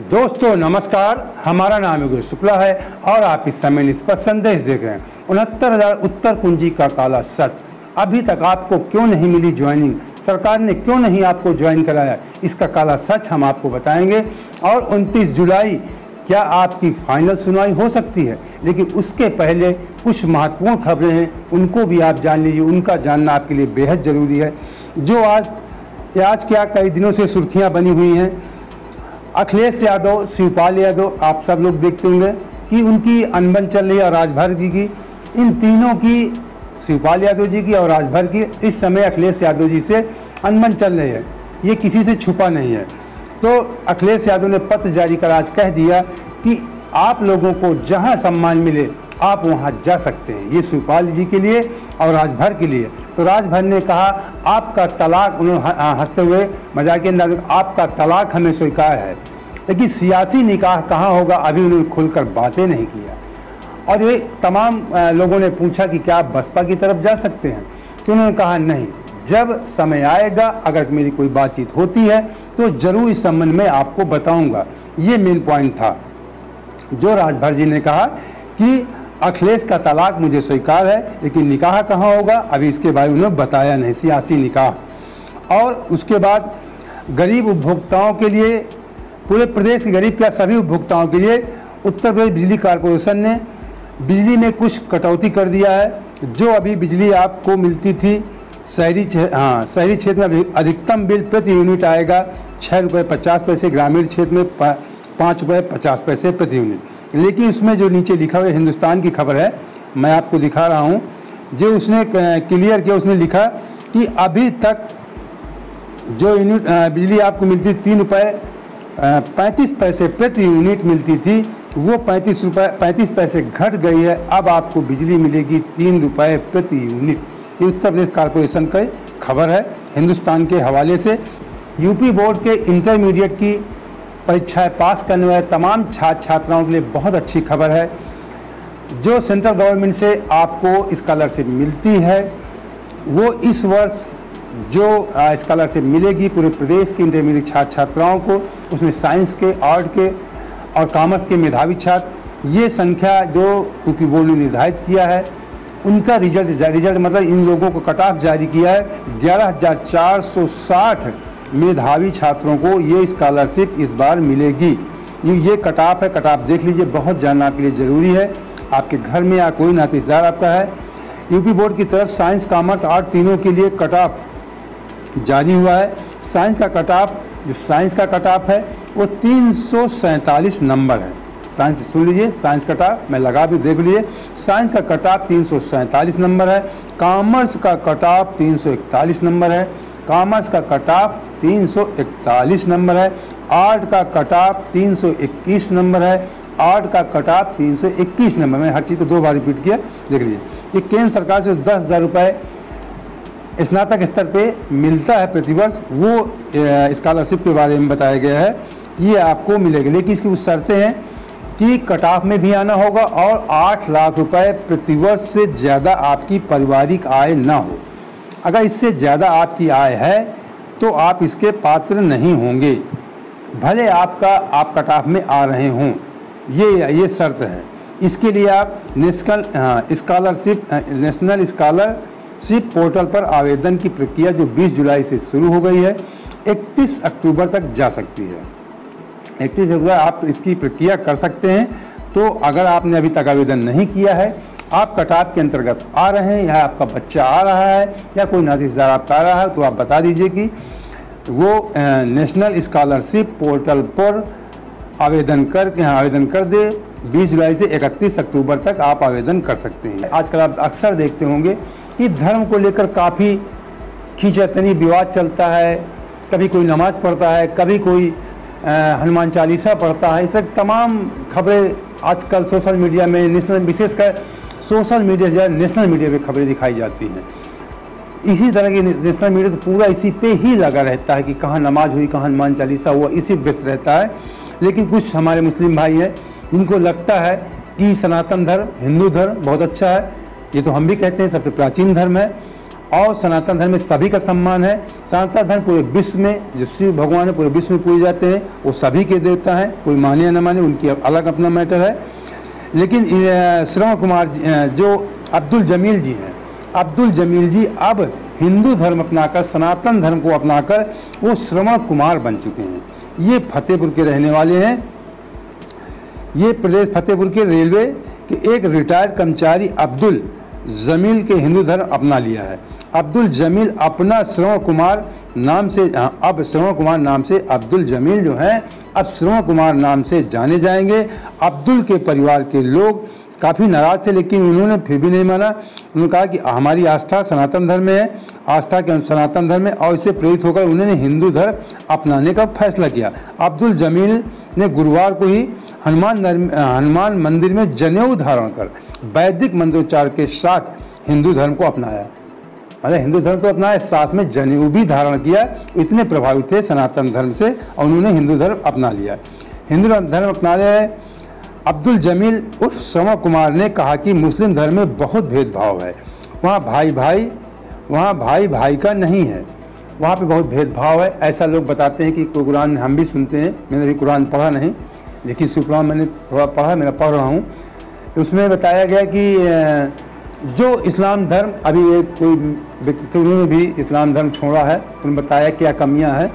दोस्तों नमस्कार, हमारा नाम योगेश शुक्ला है और आप इस समय निष्पक्ष संदेश देख रहे हैं। 69,000 उत्तर कुंजी का काला सच, अभी तक आपको क्यों नहीं मिली ज्वाइनिंग, सरकार ने क्यों नहीं आपको ज्वाइन कराया, इसका काला सच हम आपको बताएंगे। और 29 जुलाई क्या आपकी फाइनल सुनवाई हो सकती है, लेकिन उसके पहले कुछ महत्वपूर्ण खबरें हैं, उनको भी आप जान लीजिए। उनका जानना आपके लिए बेहद ज़रूरी है। जो आज क्या कई दिनों से सुर्खियां बनी हुई हैं, अखिलेश यादव, शिवपाल यादव, आप सब लोग देखते होंगे कि उनकी अनबन चल रही है। और राजभर जी की, इन तीनों की, शिवपाल यादव जी की और राजभर की, इस समय अखिलेश यादव जी से अनबन चल रही है, ये किसी से छुपा नहीं है। तो अखिलेश यादव ने पत्र जारी कर आज कह दिया कि आप लोगों को जहां सम्मान मिले आप वहां जा सकते हैं। ये शिवपाल जी के लिए और राजभर के लिए। तो राजभर ने कहा आपका तलाक, उन्होंने हंसते हुए मजाकिया अंदाज में, आपका तलाक हमें स्वीकार है, लेकिन सियासी निकाह कहाँ होगा, अभी उन्होंने खुलकर बातें नहीं किया। और ये तमाम लोगों ने पूछा कि क्या आप बसपा की तरफ जा सकते हैं, तो उन्होंने कहा नहीं, जब समय आएगा अगर मेरी कोई बातचीत होती है तो जरूर इस संबंध में आपको बताऊंगा। ये मेन पॉइंट था जो राजभर जी ने कहा कि अखिलेश का तलाक मुझे स्वीकार है, लेकिन निकाह कहाँ होगा अभी इसके बारे में उन्होंने बताया नहीं, सियासी निकाह। और उसके बाद गरीब उपभोक्ताओं के लिए, पूरे प्रदेश के गरीब क्या सभी उपभोक्ताओं के लिए उत्तर प्रदेश बिजली कॉरपोरेशन ने बिजली में कुछ कटौती कर दिया है। जो अभी बिजली आपको मिलती थी शहरी क्षेत्र में अधिकतम बिल प्रति यूनिट आएगा 6 रुपये 50 पैसे, ग्रामीण क्षेत्र में 5 रुपये 50 पैसे प्रति यूनिट। लेकिन उसमें जो नीचे लिखा हुआ हिंदुस्तान की खबर है, मैं आपको दिखा रहा हूँ, जो उसने क्लियर किया, उसने लिखा कि अभी तक जो यूनिट बिजली आपको मिलती 3 रुपये 35 पैसे प्रति यूनिट मिलती थी, वो 35 पैसे घट गई है। अब आपको बिजली मिलेगी 3 रुपये प्रति यूनिट। ये उत्तर प्रदेश कॉरपोरेशन की खबर है हिंदुस्तान के हवाले से। यूपी बोर्ड के इंटरमीडिएट की परीक्षाएं पास करने वाले तमाम छात्र छात्राओं के लिए बहुत अच्छी खबर है। जो सेंट्रल गवर्नमेंट से आपको स्कॉलरशिप मिलती है, वो इस वर्ष जो स्कॉलरशिप मिलेगी पूरे प्रदेश के इंटरमीडिएट छात्र छात्राओं को, उसमें साइंस के, आर्ट के और कॉमर्स के मेधावी छात्र, ये संख्या जो यूपी बोर्ड ने निर्धारित किया है, उनका रिजल्ट मतलब इन लोगों को कट ऑफ जारी किया है। 11,460 मेधावी छात्रों को ये स्कॉलरशिप इस बार मिलेगी। ये कट ऑफ है, कट ऑफ देख लीजिए, बहुत जानना आपके लिए ज़रूरी है। आपके घर में या कोई नातेदार आपका है, यूपी बोर्ड की तरफ साइंस, कॉमर्स, आर्ट तीनों के लिए कट ऑफ जारी हुआ है। साइंस का कट ऑफ, जो साइंस का कट ऑफ है वो 347 नंबर है। साइंस सुन लीजिए, साइंस कट ऑफ मैं लगा भी देख लीजिए, साइंस का कट ऑफ 347 नंबर है। कॉमर्स का कट ऑफ 341 नंबर है। कॉमर्स का कट ऑफ 341 नंबर है। आर्ट का कट ऑफ 321 नंबर है। आर्ट का कट ऑफ 321 नंबर। मैं हर चीज़ को 2 बार रिपीट किया, देख लीजिए। ये केंद्र सरकार से 10,000 रुपये स्नातक स्तर पे मिलता है प्रतिवर्ष, वो स्कॉलरशिप के बारे में बताया गया है, ये आपको मिलेगी। लेकिन इसकी कुछ शर्तें हैं कि कट ऑफ में भी आना होगा और 8 लाख रुपए प्रतिवर्ष से ज़्यादा आपकी पारिवारिक आय ना हो। अगर इससे ज़्यादा आपकी आय है तो आप इसके पात्र नहीं होंगे, भले आप कट ऑफ में आ रहे हों। ये शर्त है। इसके लिए आप नेशनल स्कॉलरशिप पोर्टल पर आवेदन की प्रक्रिया जो 20 जुलाई से शुरू हो गई है, 31 अक्टूबर तक जा सकती है। 31 अक्टूबर आप इसकी प्रक्रिया कर सकते हैं। तो अगर आपने अभी तक आवेदन नहीं किया है, आप कट ऑफ के अंतर्गत आ रहे हैं या आपका बच्चा आ रहा है या कोई नातेदार आपका आ रहा है, तो आप बता दीजिए कि वो नेशनल स्कॉलरशिप पोर्टल पर आवेदन कर दे। 20 जुलाई से 31 अक्टूबर तक आप आवेदन कर सकते हैं। आजकल आप अक्सर देखते होंगे कि धर्म को लेकर काफ़ी खींचातानी विवाद चलता है। कभी कोई नमाज पढ़ता है, कभी कोई हनुमान चालीसा पढ़ता है। इस तमाम खबरें आजकल सोशल मीडिया में, विशेषकर सोशल मीडिया से ज़्यादा नेशनल मीडिया पे खबरें दिखाई जाती हैं। इसी तरह की नेशनल मीडिया तो पूरा इसी पे ही लगा रहता है कि कहाँ नमाज हुई, कहाँ हनुमान चालीसा हुआ, इसी व्यस्त रहता है। लेकिन कुछ हमारे मुस्लिम भाई हैं जिनको लगता है कि सनातन धर्म, हिंदू धर्म बहुत अच्छा है। ये तो हम भी कहते हैं सबसे प्राचीन धर्म है, और सनातन धर्म में सभी का सम्मान है। सनातन धर्म पूरे विश्व में, जो शिव भगवान है पूरे विश्व में पूजे जाते हैं, वो सभी के देवता हैं, कोई माने या न माने उनकी अलग अपना मैटर है। लेकिन श्रवण कुमार जो अब्दुल जमील जी हैं, अब्दुल जमील जी अब हिंदू धर्म अपनाकर, सनातन धर्म को अपनाकर वो श्रवण कुमार बन चुके हैं। ये फतेहपुर के रहने वाले हैं। ये प्रदेश फतेहपुर के रेलवे के एक रिटायर्ड कर्मचारी अब्दुल जमील के हिंदू धर्म अपना लिया है। अब्दुल जमील अपना श्रवण कुमार नाम से, अब श्रवण कुमार नाम से अब्दुल जमील जो हैं अब श्रवण कुमार नाम से जाने जाएंगे। अब्दुल के परिवार के लोग काफ़ी नाराज थे, लेकिन उन्होंने फिर भी नहीं माना। उन्होंने कहा कि हमारी आस्था सनातन धर्म में है, आस्था के सनातन धर्म में, और इससे प्रेरित होकर उन्होंने हिंदू धर्म अपनाने का फैसला किया। अब्दुल जमील ने गुरुवार को ही हनुमान मंदिर में जनेऊ धारण कर वैदिक मंत्रोच्चार के साथ हिंदू धर्म को अपनाया। मतलब हिंदू धर्म को अपनाया, साथ में जनेऊ भी धारण किया। इतने प्रभावित थे सनातन धर्म से और उन्होंने हिंदू धर्म अपना लिया। हिंदू धर्म अपना लिया। अब्दुल जमील उर्फ श्रवण कुमार ने कहा कि मुस्लिम धर्म में बहुत भेदभाव है, वहाँ भाई भाई का नहीं है, वहाँ पे बहुत भेदभाव है, ऐसा लोग बताते हैं कि कुरान हम भी सुनते हैं। मैंने भी कुरान पढ़ा नहीं, लेकिन शिव कुरान मैंने थोड़ा पढ़ा, मैं पढ़ रहा हूँ। उसमें बताया गया कि जो इस्लाम धर्म, अभी एक कोई व्यक्ति थे उन्होंने भी इस्लाम धर्म छोड़ा है, उन्होंने बताया क्या कमियाँ हैं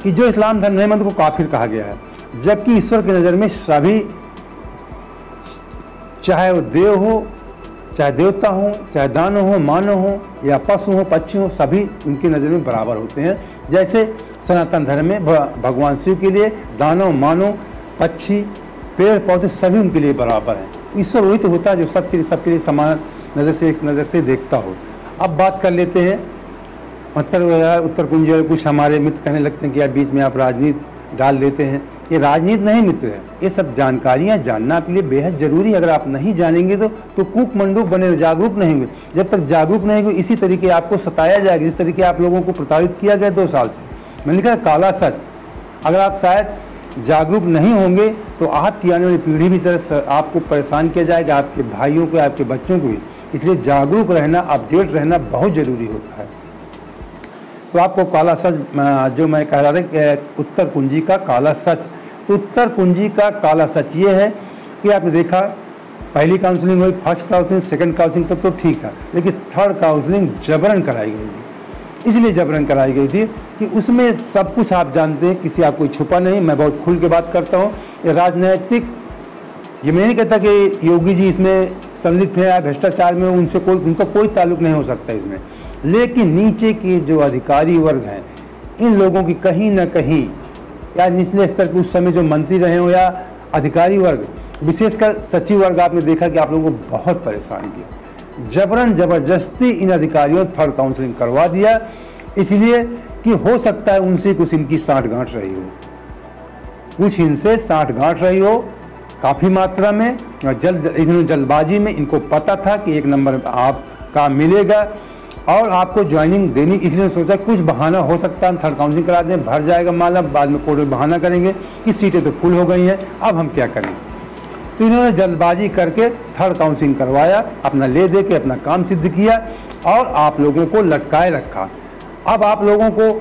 कि जो इस्लाम धर्म नहीं मानते को काफिर कहा गया है। जबकि ईश्वर की नज़र में सभी, चाहे वो देव हो, चाहे देवता हो, चाहे दानव हो, मानव हो, या पशु हो, पक्षी हो, सभी उनकी नज़र में बराबर होते हैं। जैसे सनातन धर्म में भगवान शिव के लिए दानव, मानव, पक्षी, पेड़ पौधे सभी उनके लिए बराबर हैं। ईश्वर वही तो होता है जो सबके लिए समान नज़र से देखता हो। अब बात कर लेते हैं उत्तर कुंज। कुछ हमारे मित्र कहने लगते हैं कि यार बीच में आप राजनीति डाल देते हैं। ये राजनीति नहीं मित्र है, ये सब जानकारियाँ जानना आपके लिए बेहद जरूरी है। अगर आप नहीं जानेंगे तो कूक मंडूक बने, जागरूक नहीं होंगे। जब तक जागरूक नहीं होंगे इसी तरीके आपको सताया जाएगा जिस तरीके आप लोगों को प्रताड़ित किया गया 2 साल से। मैंने लिखा काला सच। अगर आप शायद जागरूक नहीं होंगे तो आपकी आने वाली पीढ़ी भी तरह आपको परेशान किया जाएगा, आपके भाइयों को, आपके बच्चों को भी। इसलिए जागरूक रहना, अपडेट रहना बहुत ज़रूरी होता है। तो आपको काला सच जो मैं कह रहा था कि उत्तर कुंजी का काला सच, तो उत्तर कुंजी का काला सच ये है कि आपने देखा पहली काउंसलिंग हुई, फर्स्ट काउंसलिंग, सेकंड काउंसलिंग तक तो ठीक था, लेकिन थर्ड काउंसलिंग जबरन कराई गई थी। इसलिए जबरन कराई गई थी कि उसमें सब कुछ आप जानते हैं, किसी आप कोई छुपा नहीं। मैं बहुत खुल के बात करता हूँ। ये राजनैतिक, ये मैं नहीं कहता कि योगी जी इसमें संलिप्त है या भ्रष्टाचार में उनका कोई ताल्लुक नहीं हो सकता इसमें, लेकिन नीचे के जो अधिकारी वर्ग हैं, इन लोगों की कहीं ना कहीं, या निचले स्तर के उस समय जो मंत्री रहे हो या अधिकारी वर्ग, विशेषकर सचिव वर्ग, आपने देखा कि आप लोगों को बहुत परेशान किया। जबरन जबरदस्ती इन अधिकारियों थर्ड काउंसलिंग करवा दिया, इसलिए कि हो सकता है उनसे कुछ इनकी साठ गांठ रही हो, कुछ इनसे साठ गांठ रही हो काफ़ी मात्रा में। जल्दबाजी में इनको पता था कि 1 नंबर आपका मिलेगा और आपको ज्वाइनिंग देनी, इसलिए सोचा कुछ बहाना हो सकता है, हम थर्ड काउंसलिंग करा दें, भर जाएगा माला, बाद में कोर्ट में बहाना करेंगे कि सीटें तो फुल हो गई हैं, अब हम क्या करें। तो इन्होंने जल्दबाजी करके थर्ड काउंसलिंग करवाया, अपना ले दे के अपना काम सिद्ध किया और आप लोगों को लटकाए रखा। अब आप लोगों को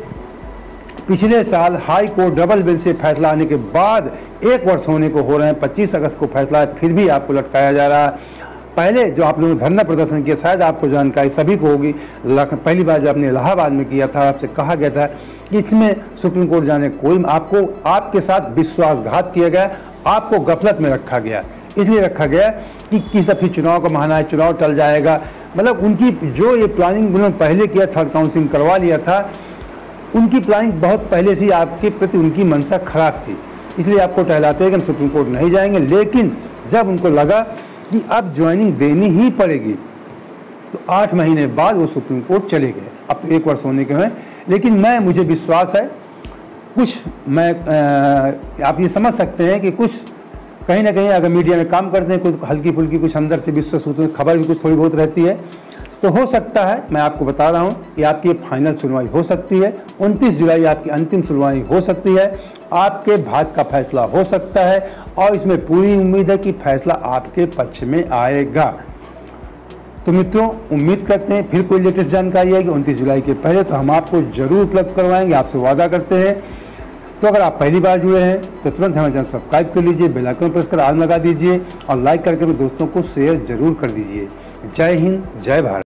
पिछले साल हाई कोर्ट डबल बेंच से फैसला आने के बाद 1 वर्ष होने को हो रहे हैं, 25 अगस्त को फैसला है, फिर भी आपको लटकाया जा रहा है। पहले जो आप लोगों ने धरना प्रदर्शन किया, शायद आपको जानकारी सभी को होगी, पहली बार जब आपने इलाहाबाद में किया था, आपसे कहा गया था कि इसमें सुप्रीम कोर्ट जाने कोई, आपको आपके साथ विश्वासघात किया गया, आपको गफलत में रखा गया। इसलिए रखा गया कि किस दफे चुनाव का बहाना है, चुनाव टल जाएगा। मतलब उनकी जो ये प्लानिंग उन्होंने पहले किया, थर्ड काउंसलिंग करवा लिया था, उनकी प्लानिंग बहुत पहले से आपके प्रति उनकी मंशा खराब थी, इसलिए आपको टहलाते हैं कि हम सुप्रीम कोर्ट नहीं जाएंगे। लेकिन जब उनको लगा कि अब ज्वाइनिंग देनी ही पड़ेगी तो 8 महीने बाद वो सुप्रीम कोर्ट चले गए। अब तो 1 वर्ष होने के हैं, लेकिन मुझे विश्वास है कुछ आप ये समझ सकते हैं कि कुछ कहीं ना कहीं अगर मीडिया में काम करते हैं, कुछ हल्की फुल्की कुछ अंदर से विश्वास होते हैं, खबर भी कुछ थोड़ी बहुत रहती है, तो हो सकता है, मैं आपको बता रहा हूँ कि आपकी फाइनल सुनवाई हो सकती है। 29 जुलाई आपकी अंतिम सुनवाई हो सकती है, आपके भाग्य का फैसला हो सकता है और इसमें पूरी उम्मीद है कि फैसला आपके पक्ष में आएगा। तो मित्रों, उम्मीद करते हैं फिर कोई लेटेस्ट जानकारी आएगी 29 जुलाई के पहले, तो हम आपको जरूर उपलब्ध करवाएंगे, आपसे वादा करते हैं। तो अगर आप पहली बार जुड़े हैं तो तुरंत हमारे चैनल सब्सक्राइब कर लीजिए, बेल आइकन प्रेस कर ऑल लगा दीजिए और लाइक करके अपने दोस्तों को शेयर जरूर कर दीजिए। जय हिंद, जय भारत।